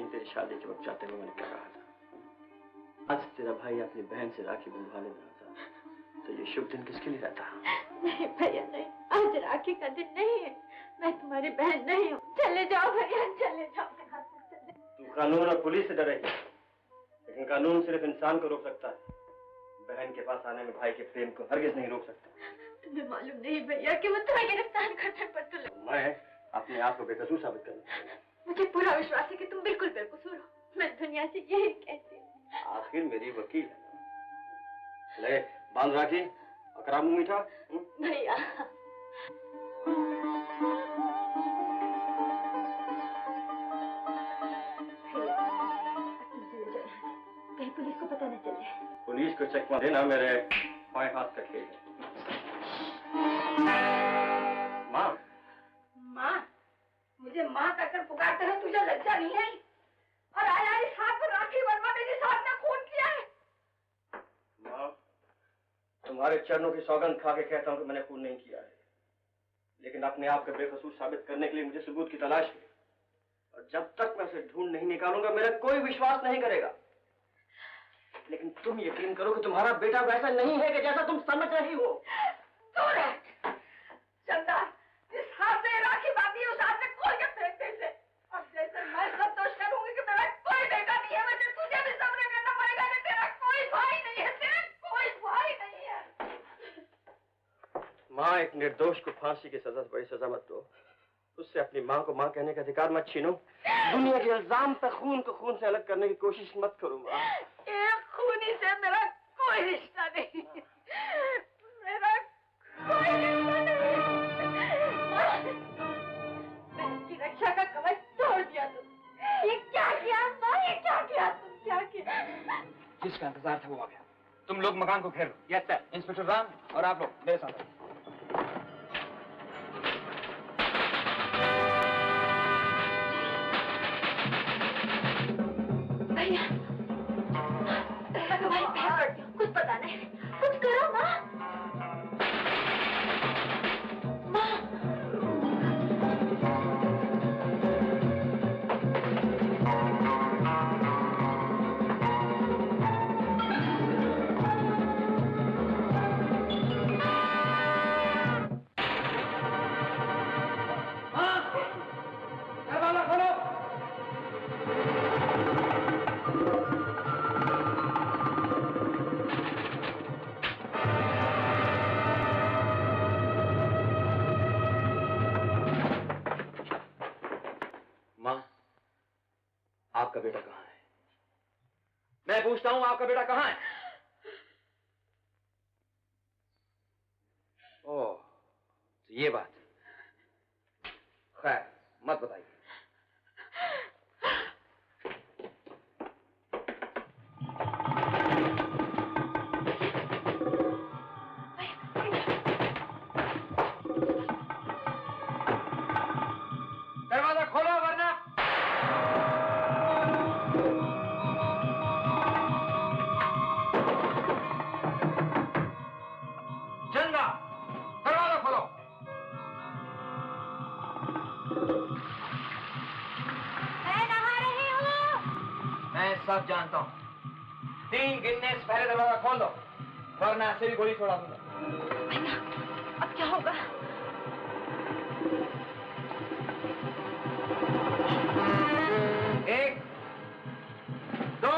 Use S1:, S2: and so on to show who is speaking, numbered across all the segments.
S1: तेरी शादी के वक्त जाते हुए मैंने क्या कहा था? आज तेरा भाई अपनी बहन से राखी बंधवाने में आता, तो ये शुभ दिन किसके लिए रहता?
S2: नहीं भैया नहीं, आज राखी का दिन नहीं है। मैं तुम्हारी बहन नहीं हूँ। चले जाओ भैया, चले जाओ।
S1: तू कानून और पुलिस से डरेगी, लेकिन कानून सिर्फ इंसान को रोक सकता है। बहन के पास आने में भाई के प्रेम को हरगिज नहीं रोक सकता।
S2: तुम्हें मालूम नहीं भैया कि मैं तुम्हें गिरफ्तार करने पर तुले।
S1: मैं अपने आप को बेकसूर साबित करना।
S2: मुझे पूरा विश्वास है कि तुम बिल्कुल बेकसूर हो। मैं दुनिया से यही कहती हूँ।
S1: आखिर मेरी वकील है। ले बांध राखी, अकरा मुंह मीठा।
S2: भैया कहीं पुलिस को पता न चल जाए।
S1: पुलिस को चकमा देना मेरे बाएं हाथ का खेल है। माँ,
S2: माँ, मुझे माँ कहकर पुकारते हो, तुझे लज्जा नहीं है? और आया इस हाथ पर राखी बंधवा, मेरे साथ में खून किया है।
S1: माँ, तुम्हारे चरणों की सौगंध खा के कहता हूँ कि मैंने खून नहीं किया है, लेकिन अपने आप को बेकसूर साबित करने के लिए मुझे सबूत की तलाश है। और जब तक मैं उसे ढूंढ नहीं निकालूंगा मेरा कोई विश्वास नहीं करेगा। लेकिन तुम यकीन करो कि तुम्हारा बेटा वैसा नहीं है कि जैसा तुम समझ रही हो।
S2: चंदा, इस हाथ से राखी बांधी, उस हाथ से खोल के फेंक दे इसे। अब जैसे मैं सब दोष करूंगी कि मेरा कोई बेटा नहीं है, वैसे तुझे भी सब्र करना पड़ेगा कि तेरा कोई भाई नहीं है, तेरा कोई भाई नहीं है।
S1: माँ, एक निर्दोष को फांसी की सजा से बड़ी सजा मत दो। उससे अपनी माँ को माँ कहने का अधिकार मत छीनो। दुनिया के इल्जाम पर खून को खून से अलग करने की कोशिश मत करो माँ।
S2: एक खूनी से मेरा कोई रिश्ता नहीं, मेरा कोई रिश्ता नहीं। बहन की रक्षा का कवच तोड़ दिया तुम। ये क्या किया माँ, ये क्या किया तुम, क्या किया?
S3: जिसका इंतजार था वो आ गया। तुम लोग मकान को घेर लो। Yes sir. इंस्पेक्टर राम और आप लोग मेरे साथ।
S2: भैया, तुम्हारी पैर पड़ती हूँ, कुछ पता नहीं, कुछ करो माँ।
S1: आपका बेटा कहाँ है?
S3: मैं पूछता हूँ, आपका बेटा कहाँ है? ओह, तो ये बात। खैर, मत बताइए। दरवाजा खोलो वरना। चंदा, दरवाजा खोलो।
S2: मैं नहा रही हूँ।
S3: मैं सब जानता हूँ। 3 गिनने से पहले दरवाजा खोल दो, वरना ऐसे भी गोली छोड़ा दूंगा।
S2: भैया, अब क्या होगा?
S3: एक, 2।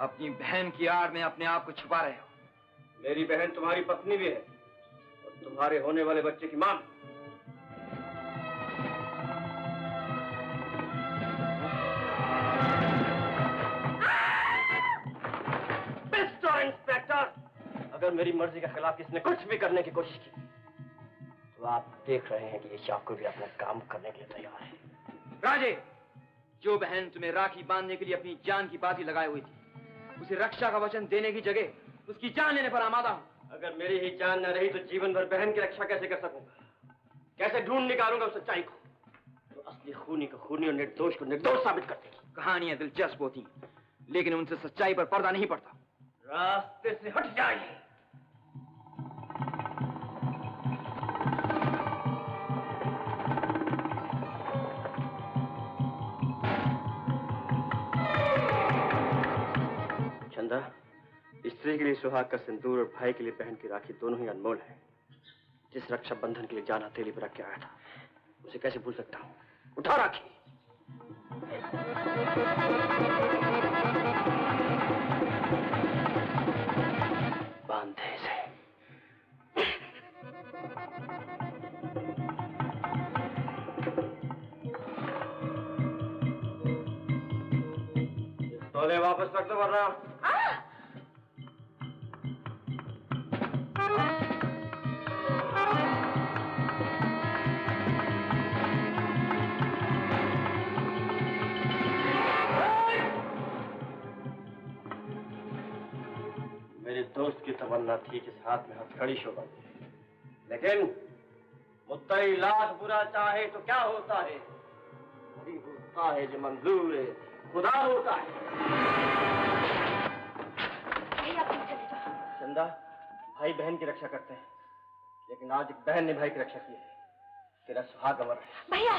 S3: अपनी बहन की आड़ में अपने आप को छुपा रहे हो।
S1: मेरी बहन तुम्हारी पत्नी भी है और तुम्हारे होने वाले बच्चे की मां। मिस्टर इंस्पेक्टर, अगर मेरी मर्जी के खिलाफ किसने कुछ भी करने की कोशिश की तो आप देख रहे हैं कि ये चाकू भी अपना काम करने के लिए तैयार है।
S3: राजे, जो बहन तुम्हें राखी बांधने के लिए अपनी जान की बाजी लगाई हुई थी, उसे रक्षा का वचन देने की जगह उसकी जान लेने पर आमादा हूं।
S1: अगर मेरी ही जान न रही तो जीवन भर बहन की रक्षा कैसे कर सकूंगा? कैसे ढूंढ निकालूंगा उस सच्चाई को तो असली खूनी को खूनी और निर्दोष को निर्दोष साबित कर देगी।
S3: कहानियां दिलचस्प होती, लेकिन उनसे सच्चाई पर पर्दा नहीं पड़ता।
S1: रास्ते से हट जाइए। चंदा, स्त्री के लिए सुहाग का सिंदूर और भाई के लिए बहन की राखी दोनों ही अनमोल है। जिस रक्षाबंधन के लिए जान हथेली पर रख के आया था, उसे कैसे भूल सकता हूँ? उठा राखी। बांध दे इसे। तोले वापस रख दो वरना। मेरे दोस्त की तमन्ना थी कि इस हाथ में हथकड़ी शोभा दे, लेकिन मुद्दई लाख बुरा चाहे तो क्या होता है? वही होता है जो मंजूर है, खुदा होता है। चंदा, भाई बहन की रक्षा करते हैं, लेकिन आज एक बहन ने भाई की रक्षा की है। तेरा सुहाग अमर है।
S2: भैया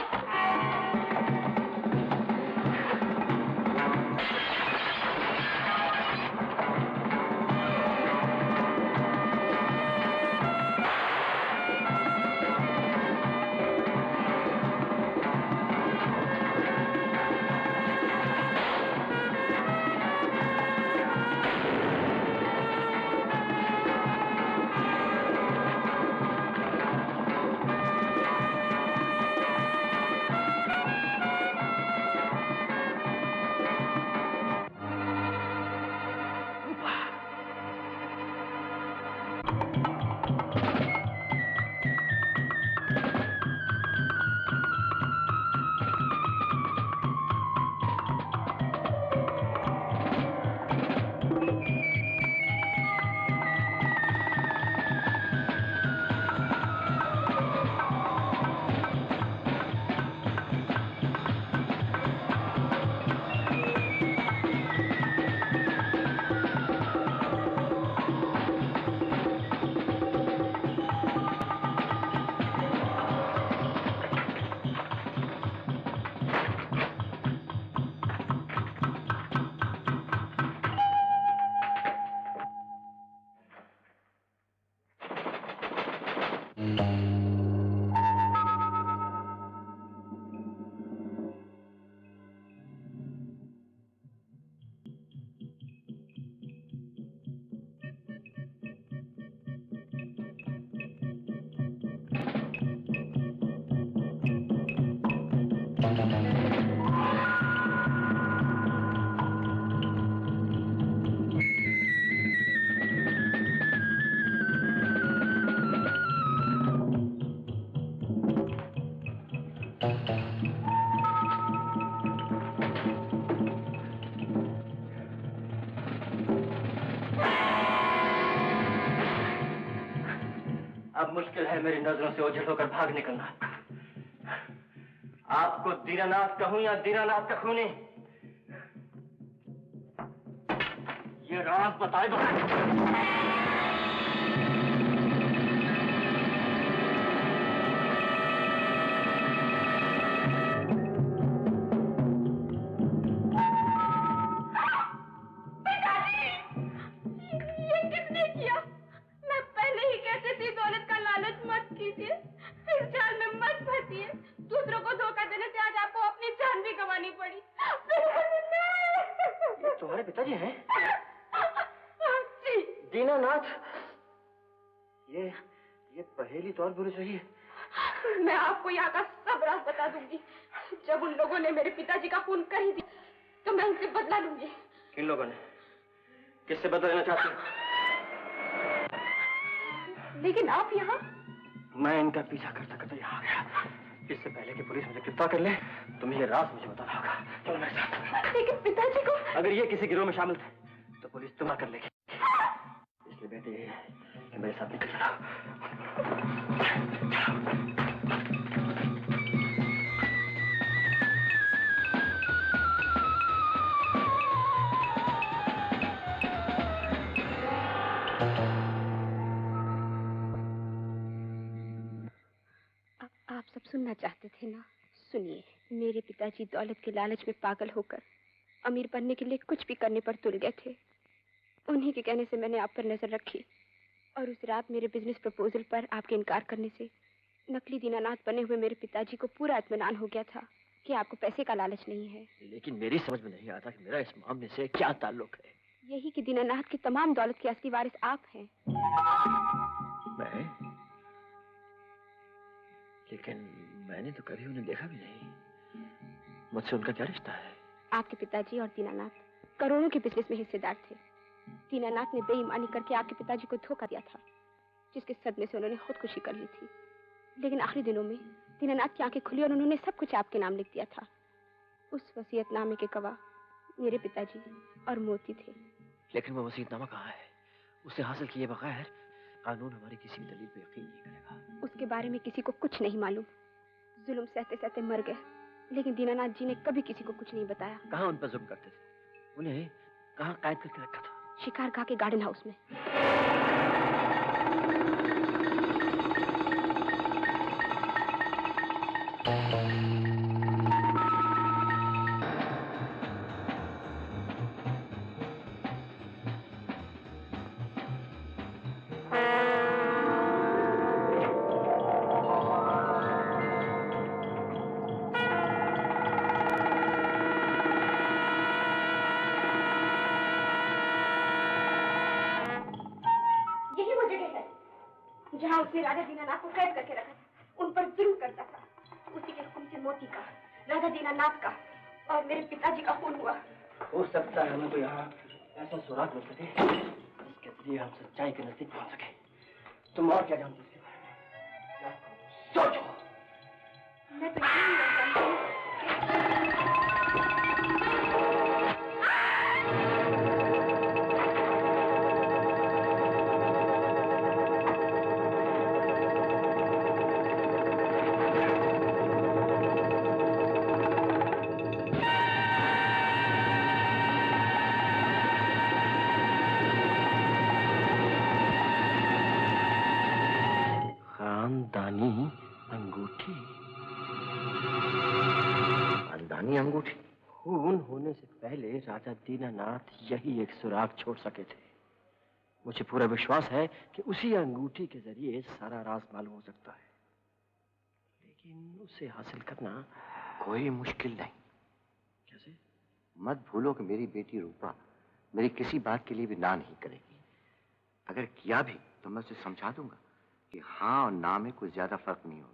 S1: मुश्किल है मेरी नजरों से ओझल होकर भाग निकलना। आपको दीनानाथ कहूं या दीनानाथ का खूनी, ये राज बताएगा। पिताजी हैं? दीनानाथ, ये पहेली तो और बुरी सही है।
S2: मैं आपको यहाँ का सब राज बता दूंगी। जब उन लोगों ने मेरे पिताजी का खून कर ही दिया, तो मैं उनसे बदला लूंगी।
S1: किन लोगों ने? किससे बदला लेना चाहती हो?
S2: लेकिन आप यहाँ?
S1: मैं इनका पीछा करता करता यहाँ आ गया। इससे पहले कि पुलिस मुझे गिरफ्तार कर ले, तुम्हें ये राज मुझे बताना होगा। चलो मेरे साथ।
S2: लेकिन पिताजी को?
S1: अगर ये किसी गिरोह में शामिल थे, तो पुलिस तुम्हारा कर लेगी। इसलिए बेटे, मेरे साथ निकल चलो।
S2: आप सब सुनना चाहते थे ना? सुनिए, मेरे पिताजी दौलत के लालच में पागल होकर अमीर बनने के लिए कुछ भी करने पर तुल गए थे।
S4: उन्हीं के कहने से मैंने आप पर नजर रखी और उस रात मेरे बिजनेस प्रपोजल पर आपके इनकार करने से नकली दीनानाथ बने हुए मेरे पिताजी को पूरा इत्मीनान हो गया था कि आपको पैसे का लालच नहीं है।
S1: लेकिन मेरी समझ में नहीं आता कि मेरा इस मामले से क्या ताल्लुक है।
S4: यही कि दीनानाथ की तमाम दौलत के असली वारिस आप हैं।
S1: मैं? लेकिन मैंने तो कभी उन्हें देखा भी नहीं। मुझसे उनका क्या रिश्ता है?
S4: आपके पिताजी और दीनानाथ करोड़ों के बिजनेस में हिस्सेदार थे। दीनानाथ ने बेईमानी करके आपके पिताजी को धोखा दिया था, जिसके सदमे से उन्होंने खुदकुशी कर ली थी। लेकिन आखिरी दिनों में दीनानाथ की आंखें खुली और उन्होंने सब कुछ आपके नाम लिख दिया था। उस वसीयतनामे के गवाह मेरे पिताजी और मोती थे।
S1: लेकिन वो वसीयतनामा कहाँ है? उसे हासिल किए बगैर कानून हमारी किसी भी दलील पे यकीन नहीं करेगा।
S4: उसके बारे में किसी को कुछ नहीं मालूम। जुल्म सहते सहते मर गए, लेकिन दीनानाथ जी ने कभी किसी को कुछ नहीं बताया।
S1: कहाँ उन पर जुल्म करते थे? उन्हें कहाँ कैद करके रखा था?
S4: शिकारगाह के गार्डन हाउस में। जहाँ उसने राजा दीनानाथ को कैद करके रखा था, उन पर जुल्म करता था। उसी के हुक्म से मोती का, राजा दीनानाथ का और मेरे पिताजी का खून हुआ।
S1: हो सकता है हमें कोई यहाँ ऐसा सुराग मिल सके जिसके जरिए हम सच्चाई के नजदीक पहुंच सके। तुम और क्या जानते इसके बारे में? सोचो।
S4: मैं तो यही जानती हूँ
S1: खानदानी अंगूठी। खानदानी अंगूठी? खून होने से पहले राजा दीनानाथ यही एक सुराग छोड़ सके थे। मुझे पूरा विश्वास है कि उसी अंगूठी के जरिए सारा राज मालूम हो सकता है, लेकिन उसे हासिल करना
S5: कोई मुश्किल नहीं।
S1: कैसे?
S5: मत भूलो कि मेरी बेटी रूपा मेरी किसी बात के लिए भी ना नहीं करेगी। अगर किया भी तो मैं उसे समझा दूंगा कि हाँ और ना में कोई ज्यादा फर्क नहीं होता।